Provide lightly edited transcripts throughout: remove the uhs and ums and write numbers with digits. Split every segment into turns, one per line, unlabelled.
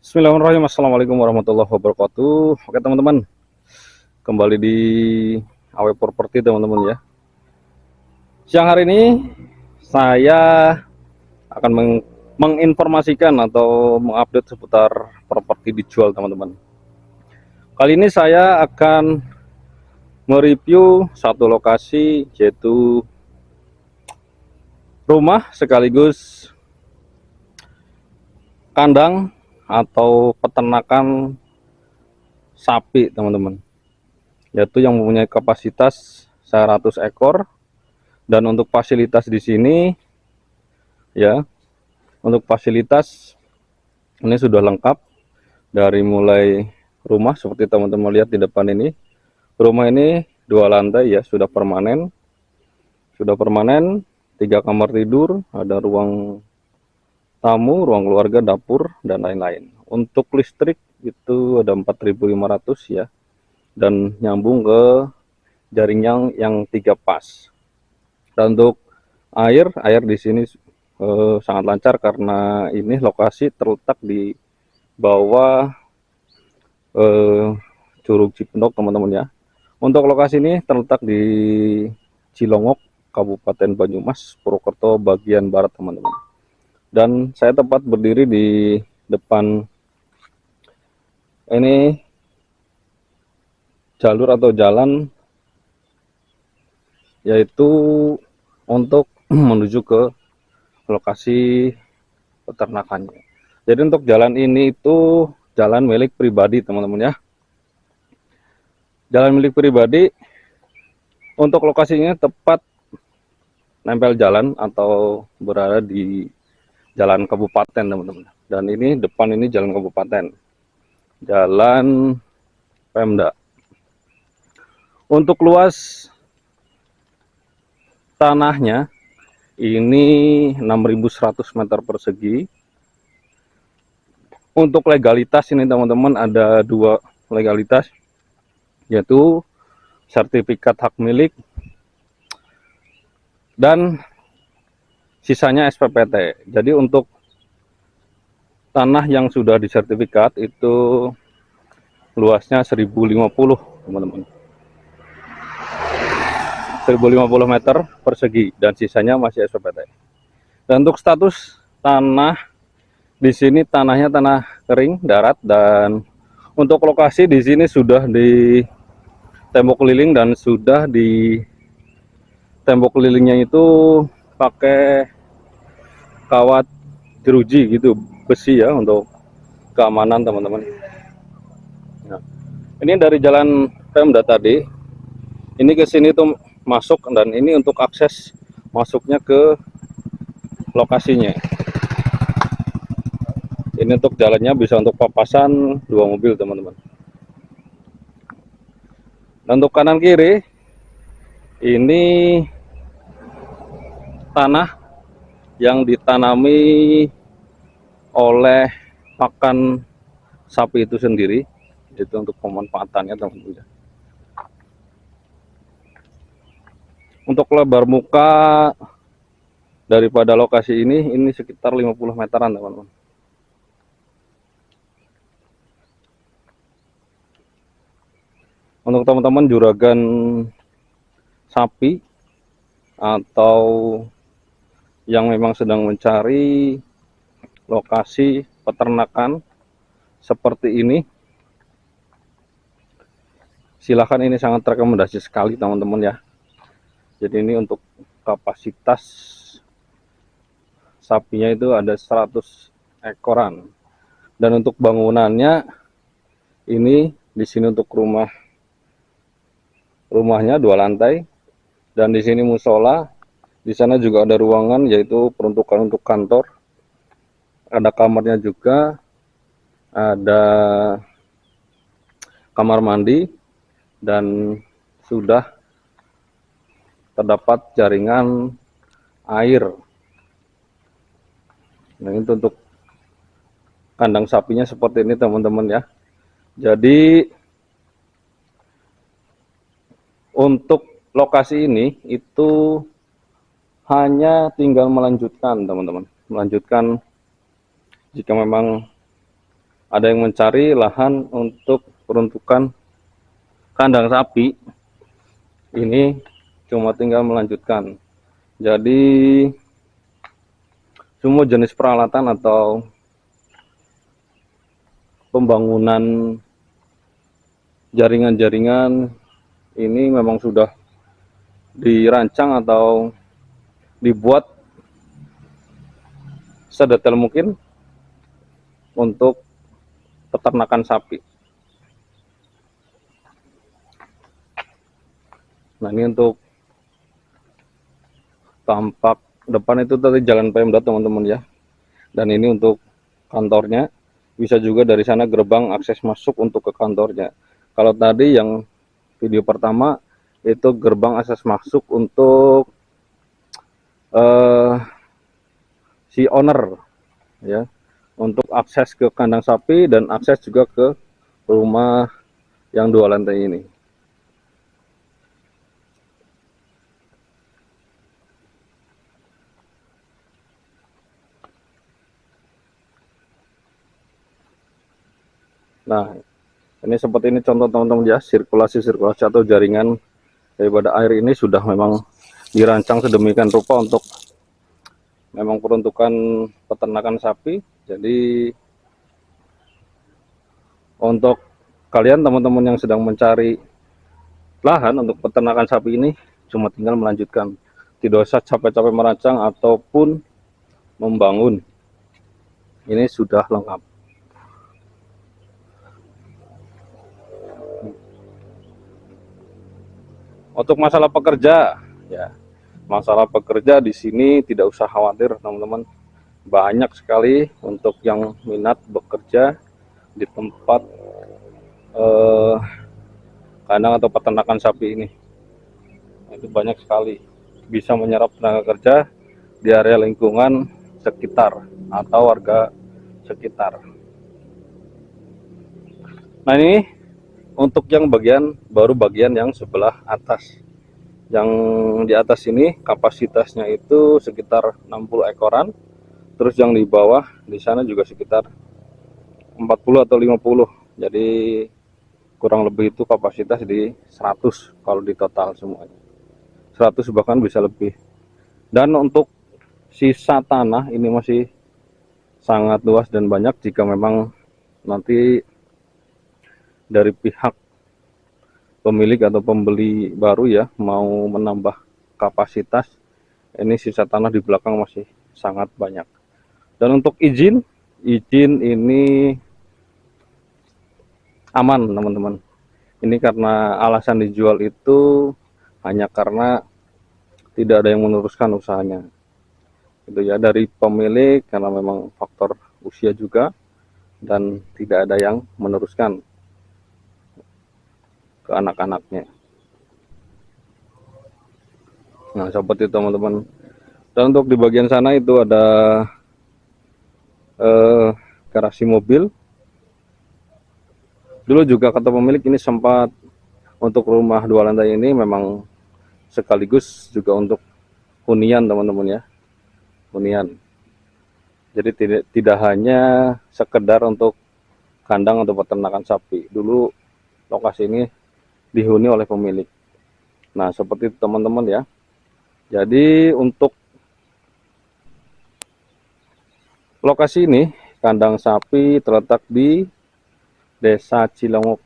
Bismillahirrahmanirrahim. Assalamualaikum warahmatullahi wabarakatuh. Oke teman-teman, kembali di AW Property teman-teman ya. Siang hari ini saya akan menginformasikan atau mengupdate seputar properti dijual teman-teman. Kali ini saya akan mereview satu lokasi, yaitu rumah sekaligus kandang atau peternakan sapi teman-teman, yaitu yang mempunyai kapasitas 100 ekor. Dan untuk fasilitas di sini ya, untuk fasilitas ini sudah lengkap, dari mulai rumah seperti teman-teman lihat di depan ini. Rumah ini 2 lantai ya, sudah permanen, 3 kamar tidur, ada ruang tamu, ruang keluarga, dapur dan lain-lain. Untuk listrik itu ada 4.500 ya, dan nyambung ke jaring yang 3 pas. Dan untuk air di sini sangat lancar karena ini lokasi terletak di bawah Curug Cipendok teman-teman ya. Untuk lokasi ini terletak di Cilongok, Kabupaten Banyumas, Purwokerto bagian barat teman-teman. Dan saya tepat berdiri di depan ini jalur atau jalan, yaitu untuk menuju ke lokasi peternakannya. Jadi untuk jalan ini itu jalan milik pribadi teman-teman ya. Jalan milik pribadi, untuk lokasinya tepat nempel jalan atau berada di jalan kabupaten teman-teman. Dan ini depan ini jalan kabupaten, jalan Pemda. Untuk luas tanahnya ini 6.100 meter persegi. Untuk legalitas ini teman-teman ada 2 legalitas, yaitu sertifikat hak milik dan sisanya SPPT. Jadi untuk tanah yang sudah disertifikat itu luasnya 1050 teman-teman, 1050 meter persegi, dan sisanya masih SPPT. Dan untuk status tanah di sini, tanahnya tanah kering darat, dan untuk lokasi di sini sudah di tembok keliling, dan sudah di tembok kelilingnya itu pakai kawat jeruji gitu, besi ya, untuk keamanan teman-teman. Nah, ini dari jalan Pemda tadi, ini ke sini tuh masuk, dan ini untuk akses masuknya ke lokasinya. Ini untuk jalannya bisa untuk papasan 2 mobil teman-teman. Dan untuk kanan kiri ini tanah yang ditanami oleh pakan sapi itu sendiri, itu untuk pemanfaatannya teman-teman. Untuk lebar muka daripada lokasi ini sekitar 50 meteran teman-teman. Untuk teman-teman juragan sapi atau yang memang sedang mencari lokasi peternakan seperti ini, silahkan, ini sangat rekomendasi sekali teman-teman ya. Jadi ini untuk kapasitas sapinya itu ada 100 ekoran. Dan untuk bangunannya ini di sini untuk rumahnya 2 lantai, dan di sini musola. Di sana juga ada ruangan, yaitu peruntukan untuk kantor. Ada kamarnya juga, ada kamar mandi, dan sudah terdapat jaringan air. Nah, itu untuk kandang sapinya seperti ini teman-teman ya. Jadi untuk lokasi ini itu hanya tinggal melanjutkan teman-teman, melanjutkan jika memang ada yang mencari lahan untuk peruntukan kandang sapi, ini cuma tinggal melanjutkan. Jadi semua jenis peralatan atau pembangunan jaringan-jaringan ini memang sudah dirancang atau dibuat sedetail mungkin untuk peternakan sapi. Nah, ini untuk tampak depan itu tadi jalan Pemda teman-teman ya. Dan ini untuk kantornya. Bisa juga dari sana gerbang akses masuk untuk ke kantornya. Kalau tadi yang video pertama itu gerbang akses masuk untuk si owner ya, untuk akses ke kandang sapi dan akses juga ke rumah yang 2 lantai ini. Nah, ini seperti ini contoh teman-teman ya, sirkulasi atau jaringan daripada air ini sudah memang dirancang sedemikian rupa untuk memang peruntukan peternakan sapi. Jadi untuk kalian teman-teman yang sedang mencari lahan untuk peternakan sapi ini cuma tinggal melanjutkan, tidak usah capek-capek merancang ataupun membangun, ini sudah lengkap. Untuk masalah pekerja ya, masalah pekerja di sini tidak usah khawatir teman-teman, banyak sekali untuk yang minat bekerja di tempat kandang atau peternakan sapi ini. Itu banyak sekali, bisa menyerap tenaga kerja di area lingkungan sekitar atau warga sekitar. Nah, ini untuk yang baru bagian yang sebelah atas. Yang di atas ini kapasitasnya itu sekitar 60 ekoran. Terus yang di bawah di sana juga sekitar 40 atau 50. Jadi kurang lebih itu kapasitas di 100 kalau di total semuanya. 100 bahkan bisa lebih. Dan untuk sisa tanah ini masih sangat luas dan banyak jika memang nanti dari pihak pemilik atau pembeli baru ya mau menambah kapasitas, ini sisa tanah di belakang masih sangat banyak. Dan untuk izin ini aman teman-teman. Ini karena alasan dijual itu hanya karena tidak ada yang meneruskan usahanya. Itu ya, dari pemilik karena memang faktor usia juga dan tidak ada yang meneruskan ke anak-anaknya. Nah, seperti itu teman-teman. Dan untuk di bagian sana itu ada garasi mobil. Dulu juga kata pemilik ini sempat untuk rumah 2 lantai ini memang sekaligus juga untuk hunian teman-teman ya, hunian. Jadi tidak hanya sekedar untuk kandang atau peternakan sapi. Dulu lokasi ini dihuni oleh pemilik. Nah, seperti itu teman-teman ya. Jadi untuk lokasi ini kandang sapi terletak di Desa Cilongok,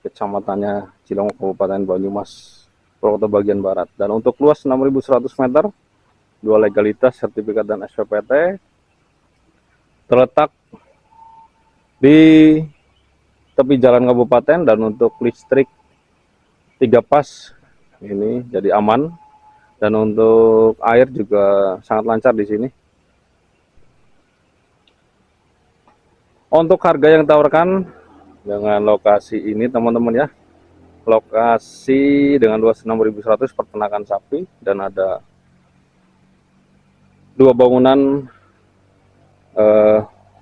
kecamatannya Cilongok, Kabupaten Banyumas, Purwokerto bagian barat. Dan untuk luas 6.100 meter, 2 legalitas, sertifikat dan SPPT, terletak di tepi jalan kabupaten. Dan untuk listrik 3 pas ini jadi aman, dan untuk air juga sangat lancar di sini. Untuk harga yang ditawarkan dengan lokasi ini teman-teman ya, lokasi dengan luas 6.100 peternakan sapi dan ada 2 bangunan,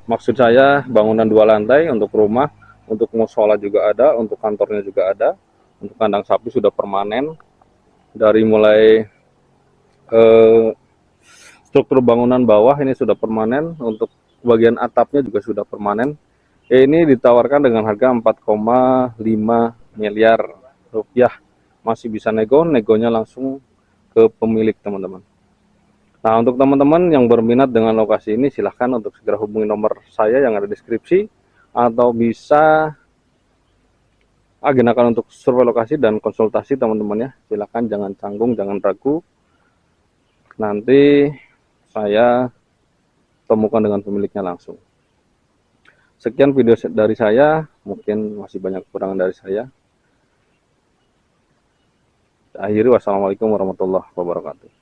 maksud saya bangunan 2 lantai untuk rumah, untuk musola juga ada, untuk kantornya juga ada. Untuk kandang sapi sudah permanen, dari mulai struktur bangunan bawah ini sudah permanen, untuk bagian atapnya juga sudah permanen, Ini ditawarkan dengan harga 4,5 miliar rupiah. Masih bisa negonya langsung ke pemilik, teman-teman. Nah, untuk teman-teman yang berminat dengan lokasi ini, silahkan untuk segera hubungi nomor saya yang ada di deskripsi, atau bisa agendakan untuk survei lokasi dan konsultasi, teman-teman ya. Silahkan, jangan canggung, jangan ragu. Nanti saya temukan dengan pemiliknya langsung. Sekian video dari saya, mungkin masih banyak kekurangan dari saya. Akhiri, wassalamualaikum warahmatullahi wabarakatuh.